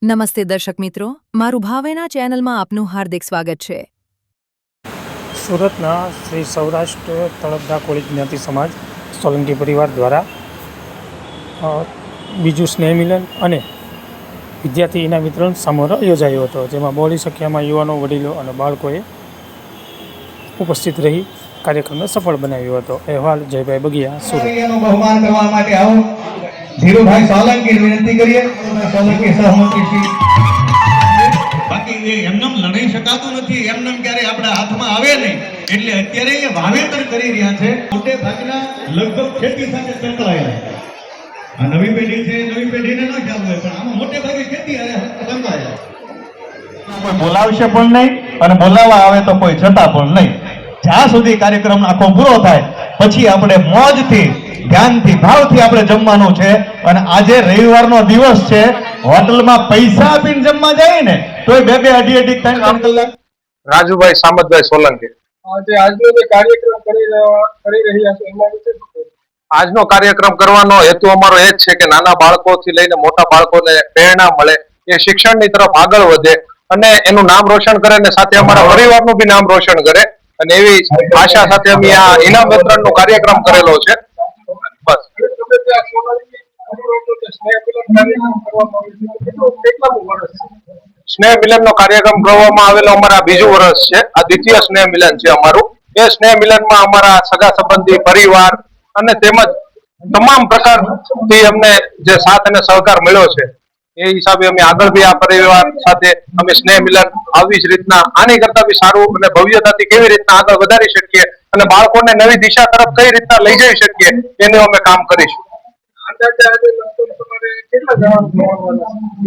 નમસ્તે દર્શક મિત્રો, મારું ભાવેના ચેનલમાં આપનું હાર્દિક સ્વાગત છે। સુરતના શ્રી સૌરાષ્ટ્ર તળપદા કોળી જ્ઞાતિ સમાજ સોલંકી પરિવાર દ્વારા બીજું સ્નેહ મિલન અને વિદ્યાર્થી ઇનામ વિતરણ સમારોહ યોજાયો હતો, જેમાં બહોળી સંખ્યામાં યુવાનો, વડીલો અને બાળકોએ ઉપસ્થિત રહી કાર્યક્રમને સફળ બનાવ્યો હતો। અહેવાલ જયભાઈ બગિયા, સુરત। બહુમાન કરવા માટે આવો ધીરુભાઈ સોલંકી વિનંતી કરીએ। સોલંકી સહમતીથી બાકી એ એમનેમ લડી શકાતું નથી, એમનેમ ક્યારે આપણા હાથમાં આવે નહીં, એટલે અત્યારે એ વાવેતર કરી રહ્યા છે। મોટે ભાગના લગભગ ખેતી સાથે સંકળાયેલા આ નવી પેઢી છે, નવી પેઢીને ન ખ્યાલ હોય, પણ આમાં મોટે ભાગે ખેતી સંકળાયેલા। કોઈ બોલાવશે પણ નહીં અને બોલાવવા આવે તો કોઈ જતા પણ નહીં। જ્યાં સુધી કાર્યક્રમ આખો પૂરો થાય પછી આપણે મોજથી, ધ્યાનથી, ભાવથી આપણે જમવાનું છે। અને આજે રવિવારનો દિવસ છે, હોટલમાં પૈસા આપીને જમવા જાય ને તોય 2-2, 2.5, 3 કલાક। રાજુભાઈ સામતભાઈ સોલંકી। આજનો જે કાર્યક્રમ કરી રહ્યા છો એના વિશે શું કહેશો? આજનો કાર્યક્રમ કરવાનો હેતુ અમારો એ જ છે કે નાના બાળકોથી લઈને મોટા બાળકોને પ્રેરણા મળે, એ શિક્ષણની તરફ આગળ વધે અને એનું નામ રોશન કરે અને સાથે અમારા પરિવારનું બી નામ રોશન કરે, અને એવી આશા સાથે અમે આ ઇનામ વિતરણનો કાર્યક્રમ કરેલો છે। બસ। સ્નેહ મિલનનો કાર્યક્રમ કરવામાં આવેલો અમારા બીજું વર્ષ છે, આ દ્વિતીય સ્નેહ મિલન છે અમારું। એ સ્નેહ મિલનમાં અમારા સગા સંબંધી, પરિવાર અને તેમજ તમામ પ્રકારથી અમને જે સાથ અને સહકાર મળ્યો છે, એ હિસાબે અમે આગળ બી આ પરિવાર સાથે અમે સ્નેહ મિલન આવી જ રીતના, આની કરતા બી સારું અને ભવ્યતાથી કેવી રીતના આગળ વધારી શકીએ અને બાળકોને નવી દિશા તરફ કઈ રીતના લઈ જઈ શકીએ એનું અમે કામ કરીશું।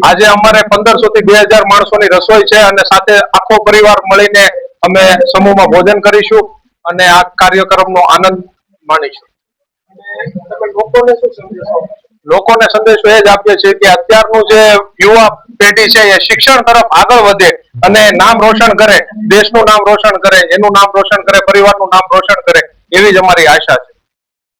આજે અમારે 1500 થી 2000 માણસોની રસોઈ છે અને સાથે આખો પરિવાર મળીને અમે સમૂહમાં ભોજન કરીશું અને આ કાર્યક્રમનો આનંદ માણીશું। લોકોને સંદેશો એ જ આપીએ છીએ કે અત્યારનું જે યુવા પેઢી છે એ શિક્ષણ તરફ આગળ વધે અને નામ રોશન કરે, દેશનું નામ રોશન કરે, એનું નામ રોશન કરે, પરિવારનું નામ રોશન કરે, એવી જ અમારી આશા છે।